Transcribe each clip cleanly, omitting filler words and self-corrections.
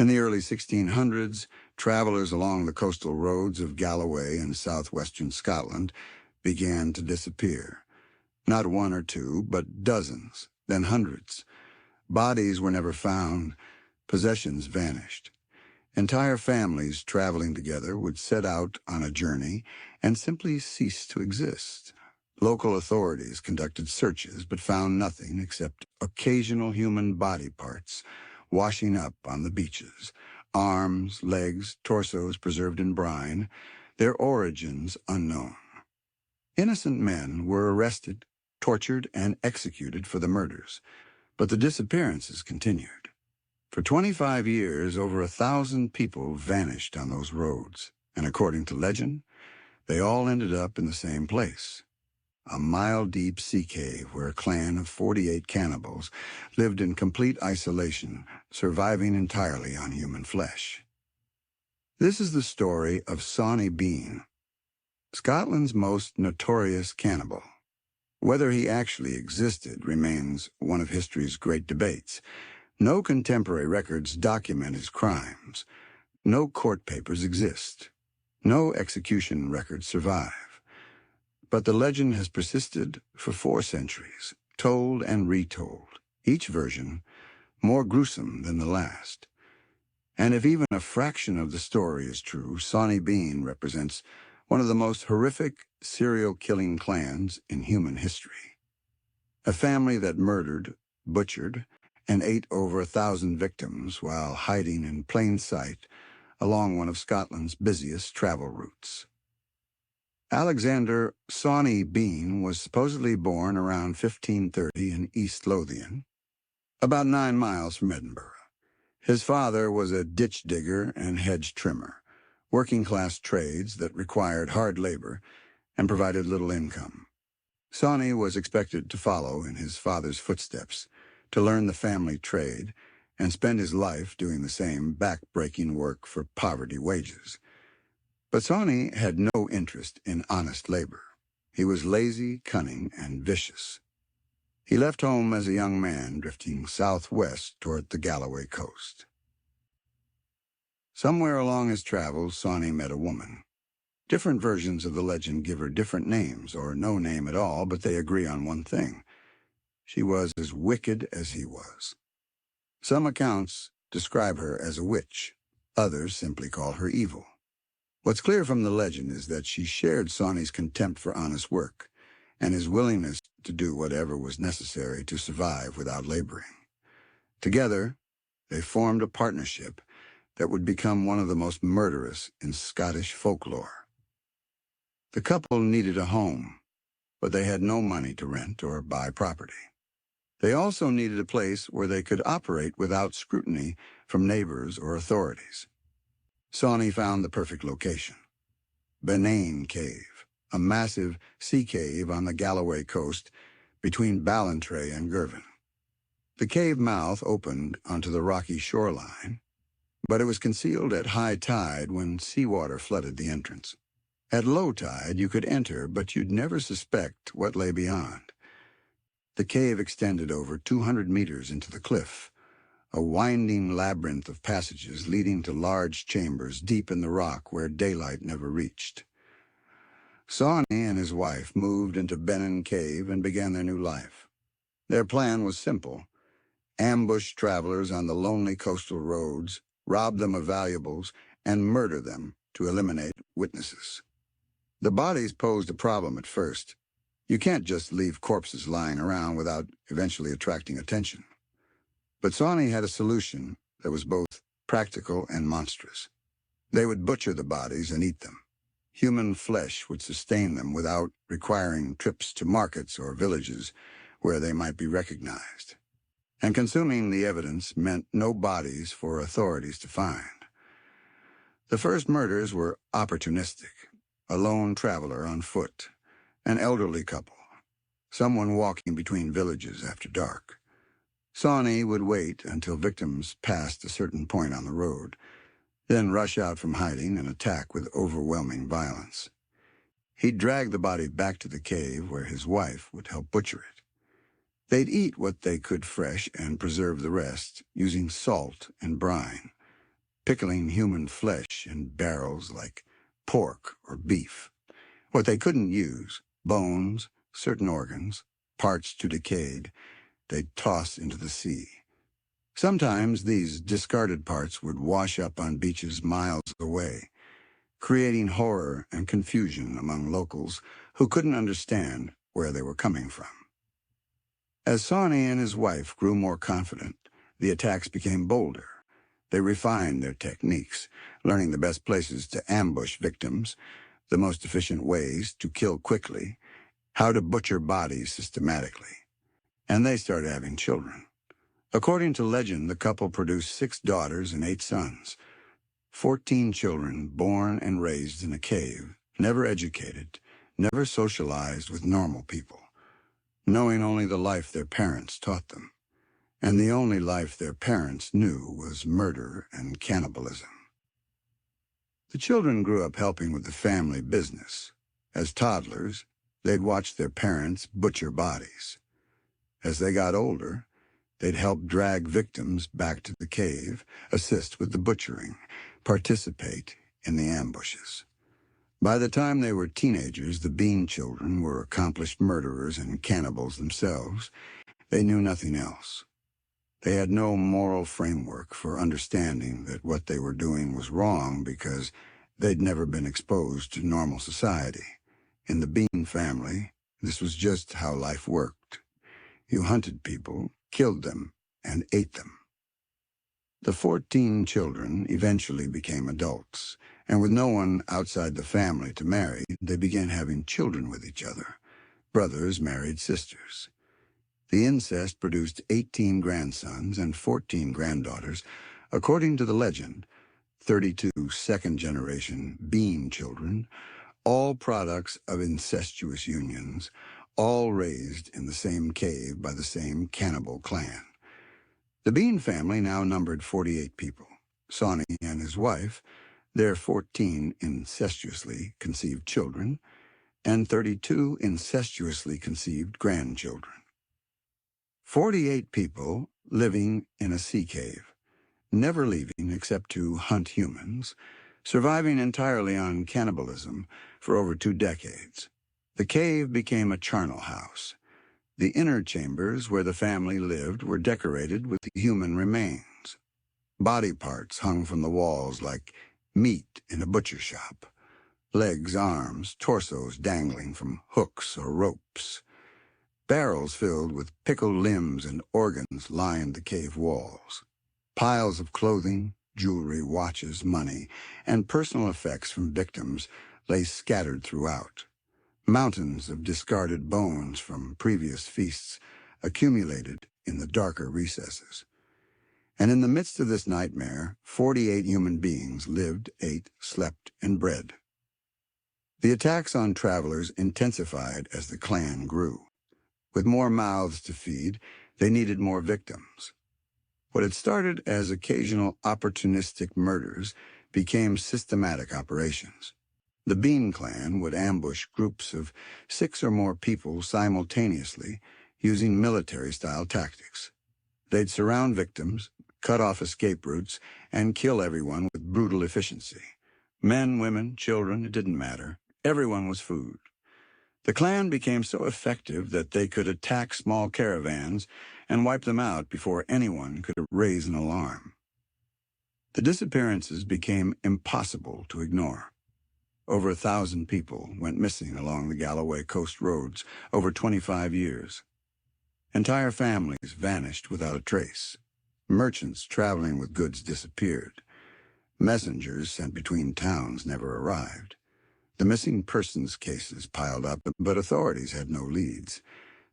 In the early 1600s, travelers along the coastal roads of Galloway and southwestern Scotland began to disappear. Not one or two, but dozens, then hundreds. Bodies were never found. Possessions vanished. Entire families traveling together would set out on a journey and simply cease to exist. Local authorities conducted searches but found nothing except occasional human body parts washing up on the beaches. Arms, legs, torsos preserved in brine, their origins unknown. Innocent men were arrested, tortured, and executed for the murders, but the disappearances continued. For 25 years, over 1,000 people vanished on those roads, and according to legend, they all ended up in the same place. A mile-deep sea cave where a clan of 48 cannibals lived in complete isolation, surviving entirely on human flesh. This is the story of Sawney Bean, Scotland's most notorious cannibal. Whether he actually existed remains one of history's great debates. No contemporary records document his crimes. No court papers exist. No execution records survive. But the legend has persisted for 4 centuries, told and retold, each version more gruesome than the last. And if even a fraction of the story is true, Sawney Bean represents one of the most horrific serial-killing clans in human history. A family that murdered, butchered, and ate over 1,000 victims while hiding in plain sight along one of Scotland's busiest travel routes. Alexander Sawney Bean was supposedly born around 1530 in East Lothian, about 9 miles from Edinburgh. His father was a ditch digger and hedge trimmer, working-class trades that required hard labor and provided little income. Sawney was expected to follow in his father's footsteps, to learn the family trade and spend his life doing the same back-breaking work for poverty wages. But Sawney had no interest in honest labor. He was lazy, cunning, and vicious. He left home as a young man, drifting southwest toward the Galloway coast. Somewhere along his travels, Sawney met a woman. Different versions of the legend give her different names, or no name at all, but they agree on one thing. She was as wicked as he was. Some accounts describe her as a witch. Others simply call her evil. What's clear from the legend is that she shared Sawney's contempt for honest work and his willingness to do whatever was necessary to survive without laboring. Together, they formed a partnership that would become one of the most murderous in Scottish folklore. The couple needed a home, but they had no money to rent or buy property. They also needed a place where they could operate without scrutiny from neighbors or authorities. Sawney found the perfect location. Bennane Cave, a massive sea cave on the Galloway coast between Ballantrae and Girvan. The cave mouth opened onto the rocky shoreline, but it was concealed at high tide when seawater flooded the entrance. At low tide, you could enter, but you'd never suspect what lay beyond. The cave extended over 200 meters into the cliff, a winding labyrinth of passages leading to large chambers deep in the rock where daylight never reached. Sawney and his wife moved into Bennane Cave and began their new life. Their plan was simple: ambush travelers on the lonely coastal roads, rob them of valuables, and murder them to eliminate witnesses. The bodies posed a problem at first. You can't just leave corpses lying around without eventually attracting attention. But Sawney had a solution that was both practical and monstrous. They would butcher the bodies and eat them. Human flesh would sustain them without requiring trips to markets or villages where they might be recognized. And consuming the evidence meant no bodies for authorities to find. The first murders were opportunistic: a lone traveler on foot, an elderly couple, someone walking between villages after dark. Sawney would wait until victims passed a certain point on the road, then rush out from hiding and attack with overwhelming violence. He'd drag the body back to the cave where his wife would help butcher it. They'd eat what they could fresh and preserve the rest, using salt and brine, pickling human flesh in barrels like pork or beef. What they couldn't use, bones, certain organs, parts too decayed, they'd toss into the sea. Sometimes these discarded parts would wash up on beaches miles away, creating horror and confusion among locals who couldn't understand where they were coming from. As Sawney and his wife grew more confident, the attacks became bolder. They refined their techniques, learning the best places to ambush victims, the most efficient ways to kill quickly, how to butcher bodies systematically. And they started having children. According to legend, the couple produced 6 daughters and 8 sons. 14 children born and raised in a cave, never educated, never socialized with normal people, knowing only the life their parents taught them. And the only life their parents knew was murder and cannibalism. The children grew up helping with the family business. As toddlers, they'd watch their parents butcher bodies. As they got older, they'd help drag victims back to the cave, assist with the butchering, participate in the ambushes. By the time they were teenagers, the Bean children were accomplished murderers and cannibals themselves. They knew nothing else. They had no moral framework for understanding that what they were doing was wrong because they'd never been exposed to normal society. In the Bean family, this was just how life worked. You hunted people, killed them, and ate them. The 14 children eventually became adults, and with no one outside the family to marry, they began having children with each other. Brothers married sisters. The incest produced 18 grandsons and 14 granddaughters. According to the legend, 32 second-generation Bean children, all products of incestuous unions, all raised in the same cave by the same cannibal clan. The Bean family now numbered 48 people. Sawney and his wife, their 14 incestuously conceived children, and 32 incestuously conceived grandchildren. 48 people living in a sea cave, never leaving except to hunt humans, surviving entirely on cannibalism for over 2 decades. The cave became a charnel house. The inner chambers where the family lived were decorated with human remains. Body parts hung from the walls like meat in a butcher shop. Legs, arms, torsos dangling from hooks or ropes. Barrels filled with pickled limbs and organs lined the cave walls. Piles of clothing, jewelry, watches, money, and personal effects from victims lay scattered throughout. Mountains of discarded bones from previous feasts accumulated in the darker recesses. And in the midst of this nightmare, 48 human beings lived, ate, slept, and bred. The attacks on travelers intensified as the clan grew. With more mouths to feed, they needed more victims. What had started as occasional opportunistic murders became systematic operations. The Bean clan would ambush groups of 6 or more people simultaneously using military-style tactics. They'd surround victims, cut off escape routes, and kill everyone with brutal efficiency. Men, women, children, it didn't matter. Everyone was food. The clan became so effective that they could attack small caravans and wipe them out before anyone could raise an alarm. The disappearances became impossible to ignore. Over 1,000 people went missing along the Galloway coast roads over 25 years. Entire families vanished without a trace. Merchants traveling with goods disappeared. Messengers sent between towns never arrived. The missing persons cases piled up, but authorities had no leads.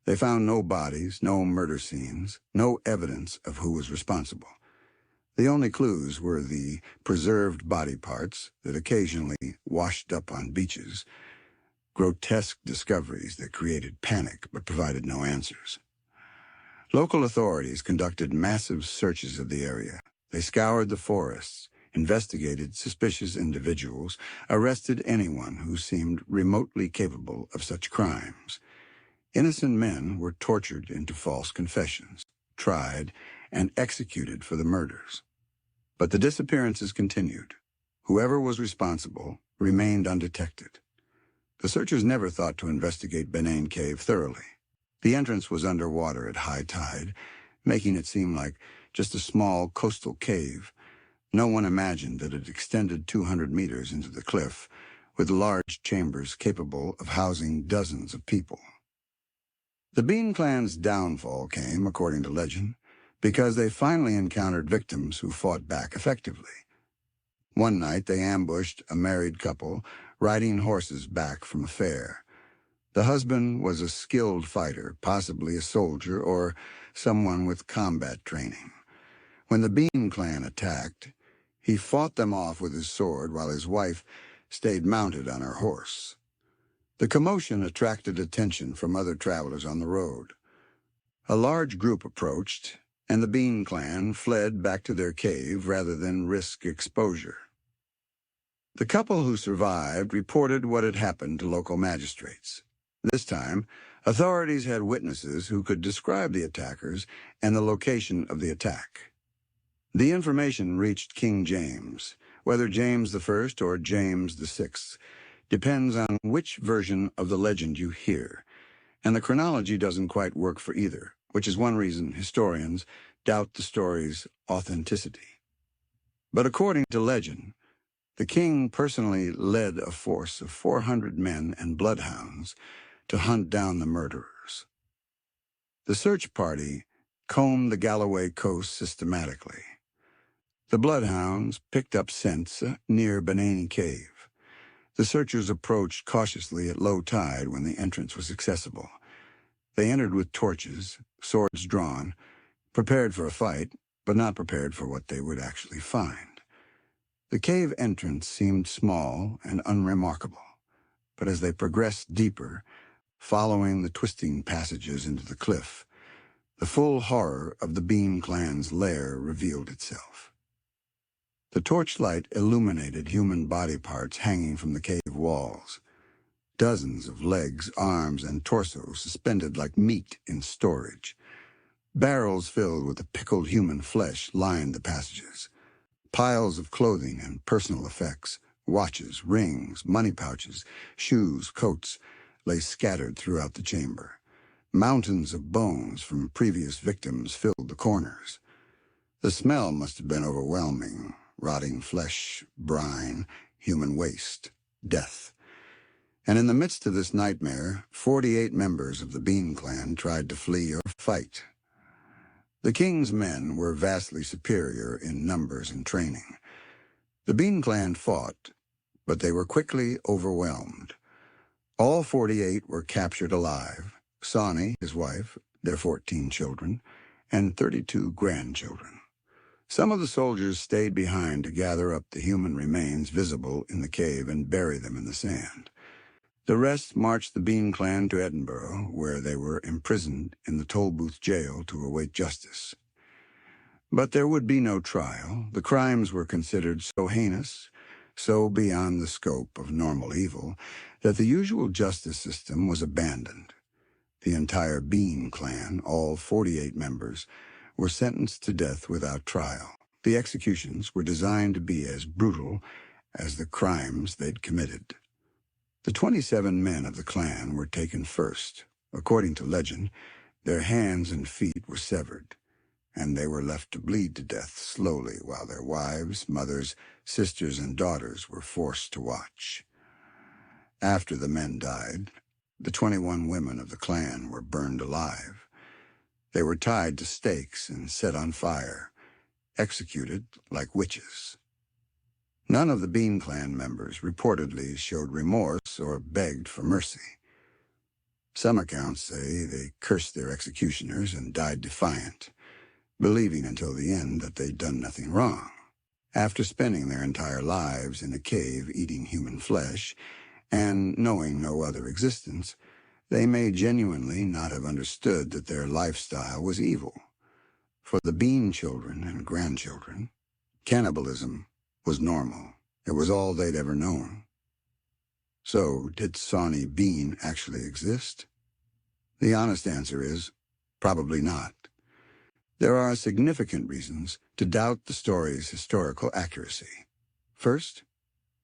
They found no bodies, no murder scenes, no evidence of who was responsible. The only clues were the preserved body parts that occasionally washed up on beaches, grotesque discoveries that created panic but provided no answers. Local authorities conducted massive searches of the area. They scoured the forests, investigated suspicious individuals, arrested anyone who seemed remotely capable of such crimes. Innocent men were tortured into false confessions, tried, and executed for the murders. But the disappearances continued. Whoever was responsible remained undetected. The searchers never thought to investigate Bennane Cave thoroughly. The entrance was underwater at high tide, making it seem like just a small coastal cave. No one imagined that it extended 200 meters into the cliff, with large chambers capable of housing dozens of people. The Bean clan's downfall came, according to legend, because they finally encountered victims who fought back effectively. One night they ambushed a married couple riding horses back from a fair. The husband was a skilled fighter, possibly a soldier or someone with combat training. When the Bean clan attacked, he fought them off with his sword while his wife stayed mounted on her horse. The commotion attracted attention from other travelers on the road. A large group approached, and the Bean clan fled back to their cave rather than risk exposure. The couple who survived reported what had happened to local magistrates. This time, authorities had witnesses who could describe the attackers and the location of the attack. The information reached King James. Whether James I or James VI depends on which version of the legend you hear, and the chronology doesn't quite work for either, which is one reason historians doubt the story's authenticity. But according to legend, the king personally led a force of 400 men and bloodhounds to hunt down the murderers. The search party combed the Galloway coast systematically. The bloodhounds picked up scents near Bennane Cave. The searchers approached cautiously at low tide when the entrance was accessible. They entered with torches, swords drawn, prepared for a fight, but not prepared for what they would actually find. The cave entrance seemed small and unremarkable, but as they progressed deeper, following the twisting passages into the cliff, the full horror of the Bean clan's lair revealed itself. The torchlight illuminated human body parts hanging from the cave walls. Dozens of legs, arms, and torsos suspended like meat in storage. Barrels filled with the pickled human flesh lined the passages. Piles of clothing and personal effects, watches, rings, money pouches, shoes, coats, lay scattered throughout the chamber. Mountains of bones from previous victims filled the corners. The smell must have been overwhelming. Rotting flesh, brine, human waste, death. And in the midst of this nightmare, 48 members of the Bean clan tried to flee or fight. The king's men were vastly superior in numbers and training. The Bean clan fought, but they were quickly overwhelmed. All 48 were captured alive, Sawney, his wife, their 14 children, and 32 grandchildren. Some of the soldiers stayed behind to gather up the human remains visible in the cave and bury them in the sand. The rest marched the Bean clan to Edinburgh, where they were imprisoned in the Tolbooth jail to await justice. But there would be no trial. The crimes were considered so heinous, so beyond the scope of normal evil, that the usual justice system was abandoned. The entire Bean clan, all 48 members, were sentenced to death without trial. The executions were designed to be as brutal as the crimes they'd committed. The 27 men of the clan were taken first. According to legend, their hands and feet were severed, and they were left to bleed to death slowly while their wives, mothers, sisters, and daughters were forced to watch. After the men died, the 21 women of the clan were burned alive. They were tied to stakes and set on fire, executed like witches. None of the Bean clan members reportedly showed remorse or begged for mercy. Some accounts say they cursed their executioners and died defiant, believing until the end that they'd done nothing wrong. After spending their entire lives in a cave eating human flesh and knowing no other existence, they may genuinely not have understood that their lifestyle was evil. For the Bean children and grandchildren, cannibalism was normal. It was all they'd ever known. So, did Sawney Bean actually exist? The honest answer is, probably not. There are significant reasons to doubt the story's historical accuracy. First,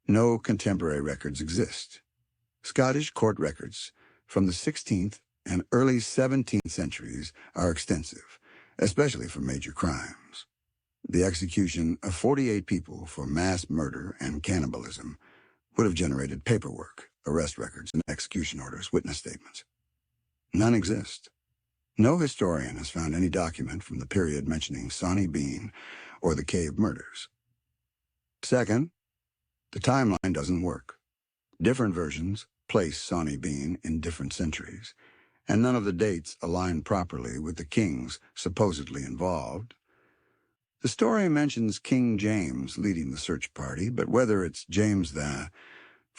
no contemporary records exist. Scottish court records from the 16th and early 17th centuries are extensive, especially for major crimes. The execution of 48 people for mass murder and cannibalism would have generated paperwork, arrest records, and execution orders, witness statements. None exist. No historian has found any document from the period mentioning Sawney Bean or the cave murders. Second, the timeline doesn't work. Different versions place Sawney Bean in different centuries, and none of the dates align properly with the kings supposedly involved. The story mentions King James leading the search party, but whether it's James the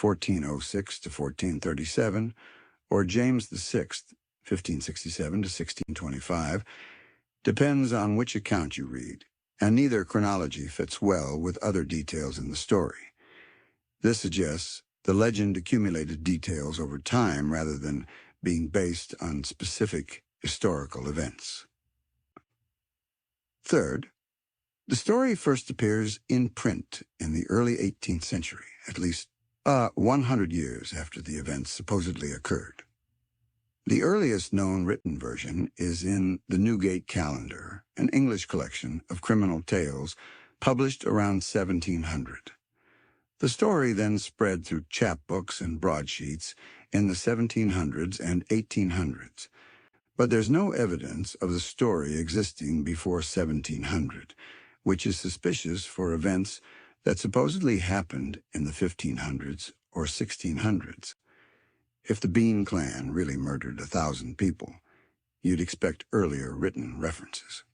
1406 to 1437 or James the 6th, 1567 to 1625, depends on which account you read, and neither chronology fits well with other details in the story. This suggests the legend accumulated details over time rather than being based on specific historical events. Third, the story first appears in print in the early 18th century, at least 100 years after the events supposedly occurred. The earliest known written version is in the Newgate Calendar, an English collection of criminal tales published around 1700. The story then spread through chapbooks and broadsheets in the 1700s and 1800s, but there's no evidence of the story existing before 1700, which is suspicious for events that supposedly happened in the 1500s or 1600s. If the Bean clan really murdered 1,000 people, you'd expect earlier written references.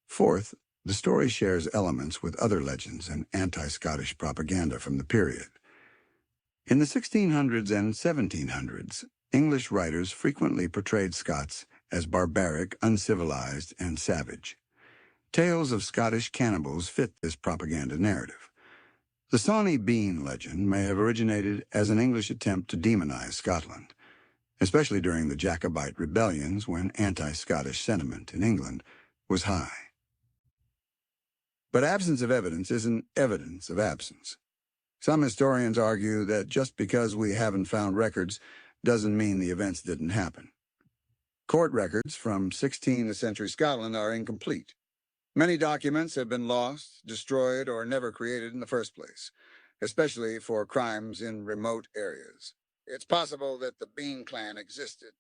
Fourth, the story shares elements with other legends and anti-Scottish propaganda from the period. In the 1600s and 1700s, English writers frequently portrayed Scots as barbaric, uncivilized, and savage. Tales of Scottish cannibals fit this propaganda narrative. The Sawney Bean legend may have originated as an English attempt to demonize Scotland, especially during the Jacobite rebellions when anti-Scottish sentiment in England was high. But absence of evidence isn't evidence of absence. Some historians argue that just because we haven't found records doesn't mean the events didn't happen. Court records from 16th century Scotland are incomplete. Many documents have been lost, destroyed, or never created in the first place, especially for crimes in remote areas. It's possible that the Bean clan existed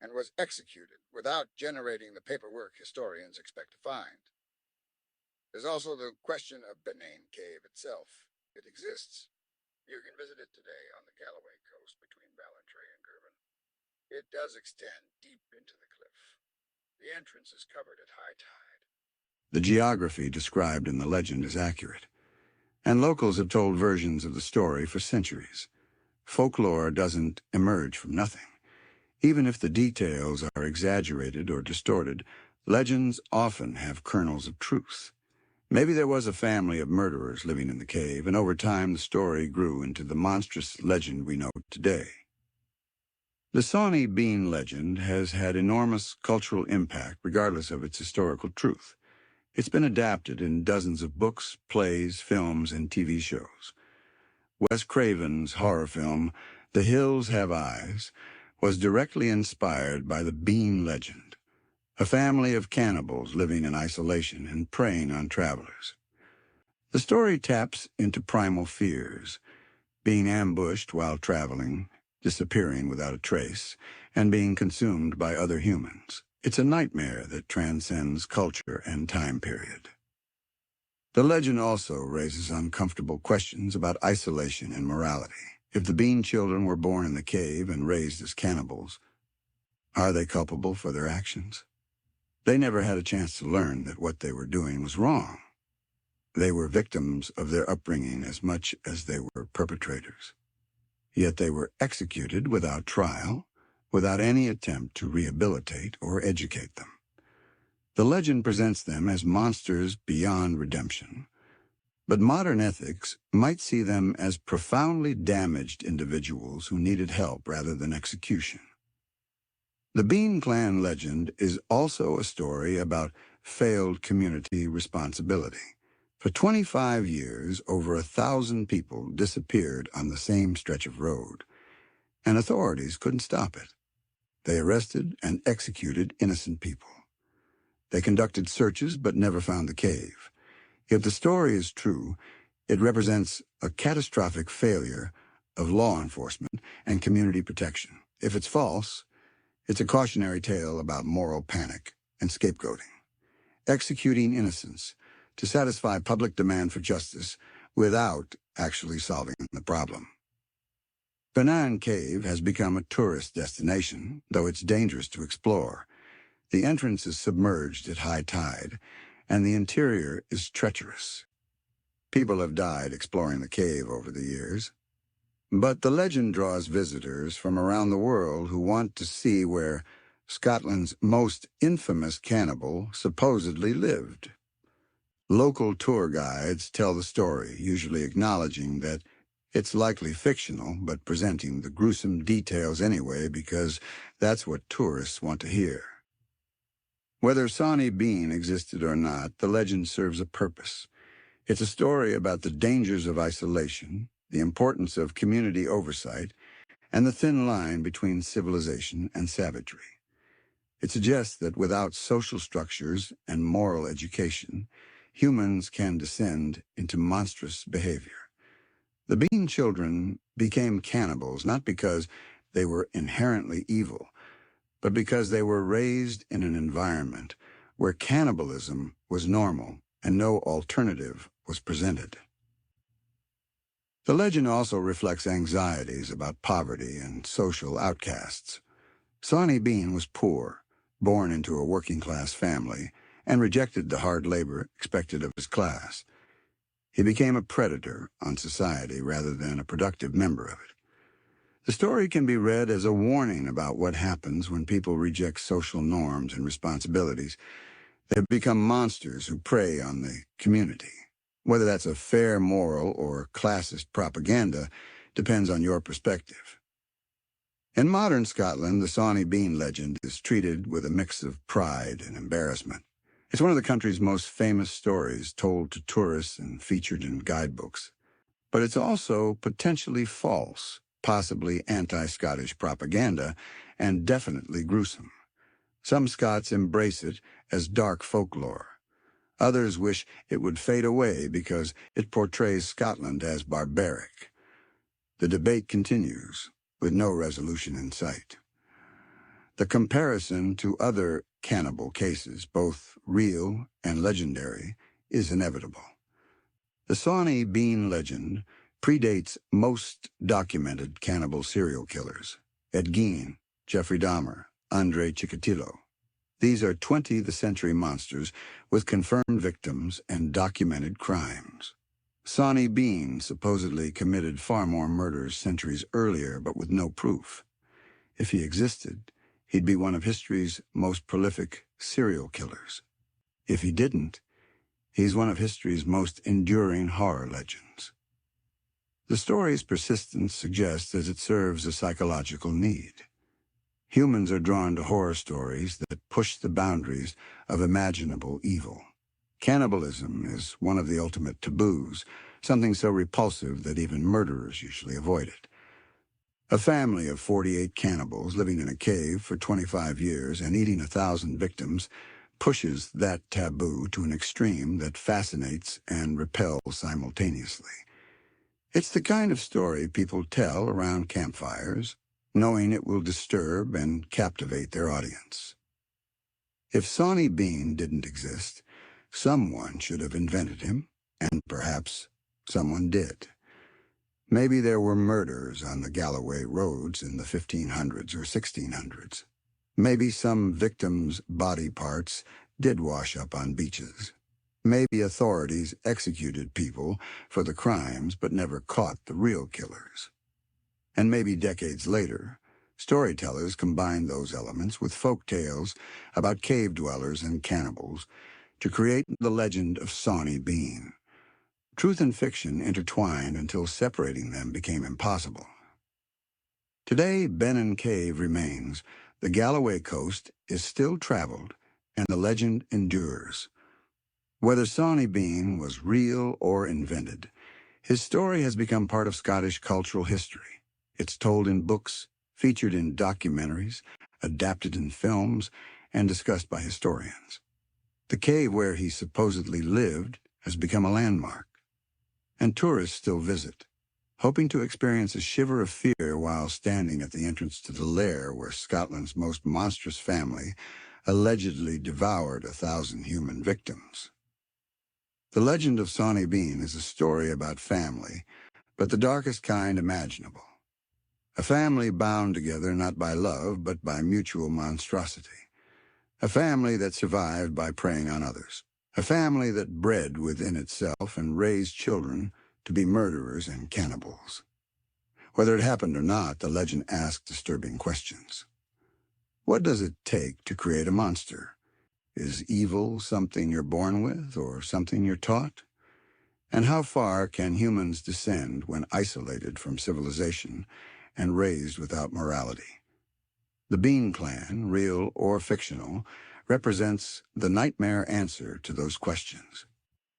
and was executed without generating the paperwork historians expect to find. There's also the question of Bennane Cave itself. It exists. You can visit it today on the Galloway coast between Ballantrae and Girvan. It does extend deep into the cliff. The entrance is covered at high tide. The geography described in the legend is accurate, and locals have told versions of the story for centuries. Folklore doesn't emerge from nothing. Even if the details are exaggerated or distorted, legends often have kernels of truth. Maybe there was a family of murderers living in the cave, and over time the story grew into the monstrous legend we know today. The Sawney Bean legend has had enormous cultural impact regardless of its historical truth. It's been adapted in dozens of books, plays, films, and TV shows. Wes Craven's horror film, The Hills Have Eyes, was directly inspired by the Bean legend, a family of cannibals living in isolation and preying on travelers. The story taps into primal fears, being ambushed while traveling, disappearing without a trace, and being consumed by other humans. It's a nightmare that transcends culture and time period. The legend also raises uncomfortable questions about isolation and morality. If the Bean children were born in the cave and raised as cannibals, are they culpable for their actions? They never had a chance to learn that what they were doing was wrong. They were victims of their upbringing as much as they were perpetrators. Yet they were executed without trial, without any attempt to rehabilitate or educate them. The legend presents them as monsters beyond redemption, but modern ethics might see them as profoundly damaged individuals who needed help rather than execution. The Bean clan legend is also a story about failed community responsibility. For 25 years, over 1,000 people disappeared on the same stretch of road, and authorities couldn't stop it. They arrested and executed innocent people. They conducted searches but never found the cave. If the story is true, it represents a catastrophic failure of law enforcement and community protection. If it's false, it's a cautionary tale about moral panic and scapegoating, executing innocents to satisfy public demand for justice without actually solving the problem. Bennane Cave has become a tourist destination, though it's dangerous to explore. The entrance is submerged at high tide, and the interior is treacherous. People have died exploring the cave over the years. But the legend draws visitors from around the world who want to see where Scotland's most infamous cannibal supposedly lived. Local tour guides tell the story, usually acknowledging that it's likely fictional, but presenting the gruesome details anyway because that's what tourists want to hear. Whether Sawney Bean existed or not, the legend serves a purpose. It's a story about the dangers of isolation, the importance of community oversight, and the thin line between civilization and savagery. It suggests that without social structures and moral education, humans can descend into monstrous behavior. The Bean children became cannibals not because they were inherently evil, but because they were raised in an environment where cannibalism was normal and no alternative was presented. The legend also reflects anxieties about poverty and social outcasts. Sawney Bean was poor, born into a working-class family, and rejected the hard labor expected of his class. He became a predator on society rather than a productive member of it. The story can be read as a warning about what happens when people reject social norms and responsibilities. They become monsters who prey on the community. Whether that's a fair moral or classist propaganda depends on your perspective. In modern Scotland, the Sawney Bean legend is treated with a mix of pride and embarrassment. It's one of the country's most famous stories told to tourists and featured in guidebooks. But it's also potentially false, possibly anti-Scottish propaganda, and definitely gruesome. Some Scots embrace it as dark folklore. Others wish it would fade away because it portrays Scotland as barbaric. The debate continues, with no resolution in sight. The comparison to other cannibal cases, both real and legendary, is inevitable. The Sawney Bean legend predates most documented cannibal serial killers: Ed Gein, Jeffrey Dahmer, Andrei Chikatilo. These are 20th-century monsters with confirmed victims and documented crimes. Sawney Bean supposedly committed far more murders centuries earlier, but with no proof. If he existed, he'd be one of history's most prolific serial killers. If he didn't, he's one of history's most enduring horror legends. The story's persistence suggests that it serves a psychological need. Humans are drawn to horror stories that push the boundaries of imaginable evil. Cannibalism is one of the ultimate taboos, something so repulsive that even murderers usually avoid it. A family of 48 cannibals living in a cave for 25 years and eating 1,000 victims pushes that taboo to an extreme that fascinates and repels simultaneously. It's the kind of story people tell around campfires, knowing it will disturb and captivate their audience. If Sawney Bean didn't exist, someone should have invented him, and perhaps someone did. Maybe there were murders on the Galloway roads in the 1500s or 1600s. Maybe some victims' body parts did wash up on beaches. Maybe authorities executed people for the crimes but never caught the real killers. And maybe decades later, storytellers combined those elements with folk tales about cave dwellers and cannibals to create the legend of Sawney Bean. Truth and fiction intertwined until separating them became impossible. Today, Bennane Cave remains. The Galloway coast is still traveled, and the legend endures. Whether Sawney Bean was real or invented, his story has become part of Scottish cultural history. It's told in books, featured in documentaries, adapted in films, and discussed by historians. The cave where he supposedly lived has become a landmark, and tourists still visit, hoping to experience a shiver of fear while standing at the entrance to the Lair where Scotland's most monstrous family allegedly devoured 1,000 human victims. The legend of Sawney Bean is a story about family, but the darkest kind imaginable. A family bound together not by love, but by mutual monstrosity. A family that survived by preying on others. A family that bred within itself and raised children to be murderers and cannibals. Whether it happened or not, the legend asks disturbing questions. What does it take to create a monster? Is evil something you're born with or something you're taught? And how far can humans descend when isolated from civilization and raised without morality? The Bean Clan, real or fictional, represents the nightmare answer to those questions.